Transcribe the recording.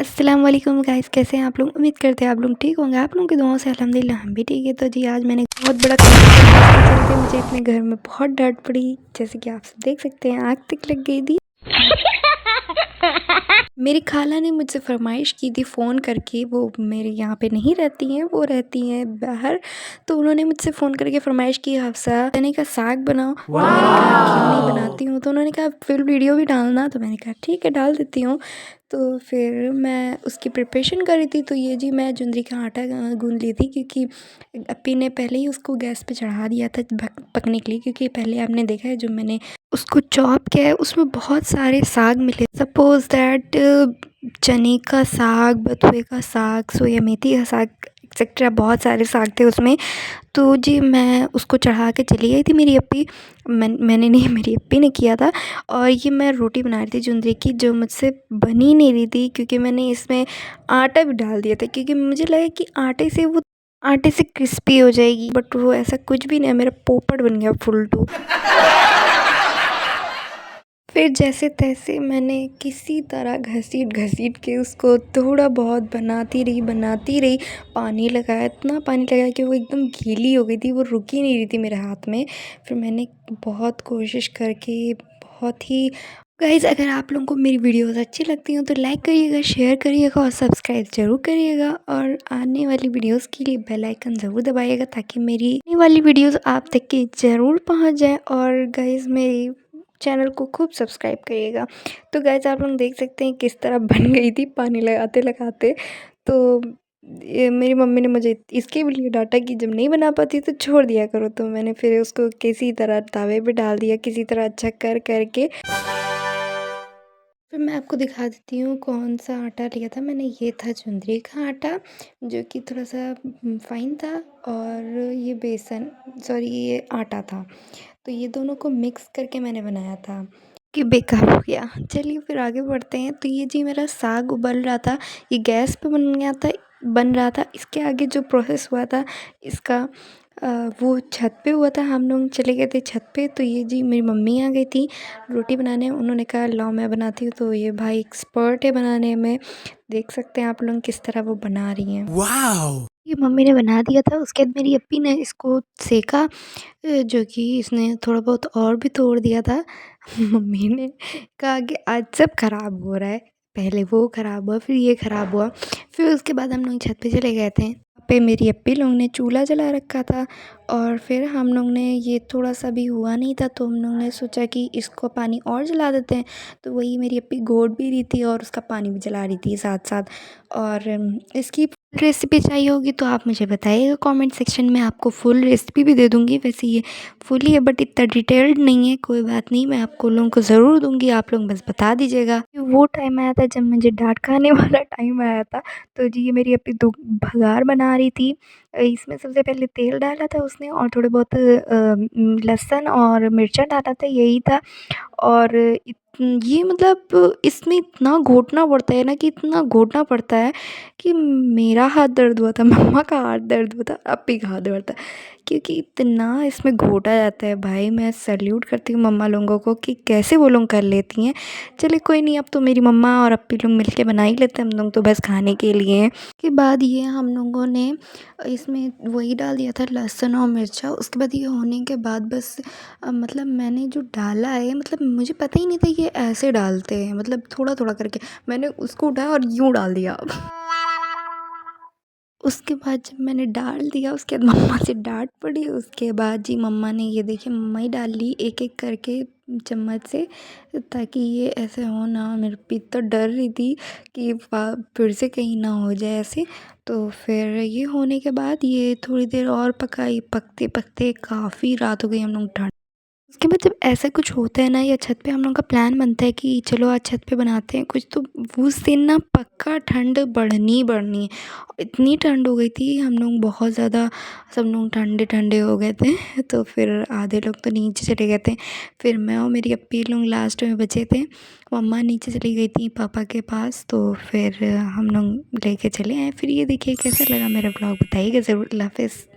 अस्सलाम वालेकुम गाइस, कैसे हैं आप लोग। उम्मीद करते हैं आप लोग ठीक होंगे। आप लोगों की दुआओं से अल्हम्दुलिल्लाह हम भी ठीक है। तो जी आज मैंने बहुत बड़ा काम किया जिसके चलते मुझे अपने घर में बहुत डांट पड़ी। जैसे कि आप सब देख सकते हैं, आग तक लग गई थी। मेरी खाला ने मुझसे फरमाइश की थी फ़ोन करके, वो मेरे यहाँ पे नहीं रहती हैं, वो रहती हैं बाहर। तो उन्होंने मुझसे फ़ोन करके फरमाइश की, हफ्सा चने का साग बनाओ। तो मैंने कहा क्यों नहीं बनाती हूँ। तो उन्होंने कहा फिर वीडियो भी डालना। तो मैंने कहा ठीक है, डाल देती हूँ। तो फिर मैं उसकी प्रिपरेशन कर रही थी। तो ये जी मैं जुंदरी का आटा गूँध ली थी, क्योंकि अप्पी ने पहले ही उसको गैस पे चढ़ा दिया था पकने के लिए। क्योंकि पहले आपने देखा है जो मैंने उसको चॉप किया है उसमें बहुत सारे साग मिले। सपोज़ दैट चने का साग, बथुए का साग, सोया मेथी का साग एक्सेट्रा, बहुत सारे साग थे उसमें। तो जी मैं उसको चढ़ा के चली गई थी। मेरी अप्पी मैंने नहीं, मेरी अप्पी ने किया था। और ये मैं रोटी बना रही थी जुंदरी की, जो मुझसे बन ही नहीं रही थी, क्योंकि मैंने इसमें आटा भी डाल दिया था। क्योंकि मुझे लगा कि आटे से क्रिस्पी हो जाएगी, बट वो ऐसा कुछ भी नहीं, मेरा पोपट बन गया फुलटू। फिर जैसे तैसे मैंने किसी तरह घसीट के उसको थोड़ा बहुत बनाती रही। पानी लगाया, इतना पानी लगाया कि वो एकदम गीली हो गई थी, वो रुक ही नहीं रही थी मेरे हाथ में। फिर मैंने बहुत कोशिश करके, बहुत ही गाइज़, अगर आप लोगों को मेरी वीडियोस अच्छी लगती हो तो लाइक करिएगा, शेयर करिएगा और सब्सक्राइब ज़रूर करिएगा। और आने वाली वीडियोस के लिए बेल आइकन ज़रूर दबाइएगा, ताकि मेरी आने वाली वीडियोस आप तक के ज़रूर पहुंच जाए। और गाइज़ मेरी चैनल को खूब सब्सक्राइब करिएगा। तो गाइज़ आप लोग देख सकते हैं किस तरह बन गई थी पानी लगाते लगाते। तो ये मेरी मम्मी ने मुझे इसके भी लिए डांटा कि जब नहीं बना पाती तो छोड़ दिया करो। तो मैंने फिर उसको किसी तरह तवे पे डाल दिया, किसी तरह अच्छा कर करके। फिर मैं आपको दिखा देती हूँ कौन सा आटा लिया था मैंने। ये था जुंदरी का आटा, जो कि थोड़ा सा फाइन था। और ये ये आटा था। तो ये दोनों को मिक्स करके मैंने बनाया था, कि बेकार हो गया। चलिए फिर आगे बढ़ते हैं। तो ये जी मेरा साग उबल रहा था, ये गैस पे बन रहा था। इसके आगे जो प्रोसेस हुआ था इसका, वो छत पे हुआ था। हम लोग चले गए थे छत पे। तो ये जी मेरी मम्मी आ गई थी रोटी बनाने। उन्होंने कहा लाओ मैं बनाती हूँ। तो ये भाई एक्सपर्ट है बनाने में। देख सकते हैं आप लोग किस तरह वो बना रही हैं। वाओ! ये मम्मी ने बना दिया था। उसके बाद मेरी अप्पी ने इसको सेका, जो कि इसने थोड़ा बहुत और भी तोड़ दिया था। मम्मी ने कहा कि आज सब ख़राब हो रहा है। पहले वो ख़राब हुआ, फिर ये ख़राब हुआ। फिर उसके बाद हम लोग छत पे चले गए थे। वहाँ पे मेरी अप्पी लोग ने चूल्हा जला रखा था। और फिर हम लोग ने, ये थोड़ा-सा भी हुआ नहीं था, तो हम लोग ने सोचा कि इसको पानी और जला देते हैं। तो वही मेरी अप्पी घोट भी रही थी और उसका पानी भी जला रही थी साथ-साथ। और इसकी रेसिपी चाहिए होगी तो आप मुझे बताइएगा कमेंट सेक्शन में, आपको फुल रेसिपी भी दे दूँगी। वैसे ये फुल ही है, बट इतना डिटेल्ड नहीं है। कोई बात नहीं, मैं आपको लोगों को ज़रूर दूँगी, आप लोग बस बता दीजिएगा। वो टाइम आया था जब मुझे डाँट खाने वाला टाइम आया था। तो जी ये मेरी अप्पी दो भगार बना रही थी। इसमें सबसे पहले तेल डाला था उसने, और थोड़े बहुत लहसुन और मिर्चा डाला था, यही था। और ये मतलब इसमें इतना घोटना पड़ता है ना, कि इतना घोटना पड़ता है कि मेरा हाथ दर्द हुआ था, मम्मा का हाथ दर्द हुआ था, अप्पी का हाथ दर्द था। क्योंकि इतना इसमें घोटा जाता है भाई। मैं सैल्यूट करती हूँ मम्मा लोगों को कि कैसे वो लोग कर लेती हैं। चलिए कोई नहीं, अब तो मेरी मम्मा और अप्पी लोग मिल के बना ही लेते हैं, हम लोग तो बस खाने के लिए हैं। के बाद ये हम लोगों ने इसमें वही डाल दिया था, लहसुन और मिर्चा। उसके बाद ये होने के बाद बस मतलब मैंने जो डाला है, मतलब मुझे पता ही नहीं था ये ऐसे डालते हैं। मतलब थोड़ा-थोड़ा करके मैंने उसको उठाया और यूँ डाल दिया। उसके बाद जब मैंने डाल दिया, उसके बाद मम्मा से डाँट पड़ी। उसके बाद जी मम्मा ने, ये देखिए मम्मा ही डाल ली एक-एक करके चम्मच से, ताकि ये ऐसे हो ना। मेरी अप्पी तो डर रही थी कि फिर से कहीं ना हो जाए ऐसे। तो फिर ये होने के बाद ये थोड़ी देर और पकाई। पकते-पकते काफ़ी रात हो गई, हम लोग ठंड। उसके बाद जब ऐसा कुछ होता है ना, या छत पे हम लोग का प्लान बनता है कि चलो आज छत पे बनाते हैं कुछ, तो उस दिन ना पक्का ठंड बढ़नी है। इतनी ठंड हो गई थी, हम लोग बहुत ज़्यादा, सब लोग ठंडे ठंडे हो गए थे। तो फिर आधे लोग तो नीचे चले गए थे। फिर मैं और मेरी अप्पी लोग लास्ट में बचे थे। मम्मा नीचे चली गई थी पापा के पास। तो फिर हम लोग लेके चले आए। फिर ये देखिए कैसा लगा मेरा ब्लॉग, बताइएगा ज़रूर। अल्लाह हाफ़िज़।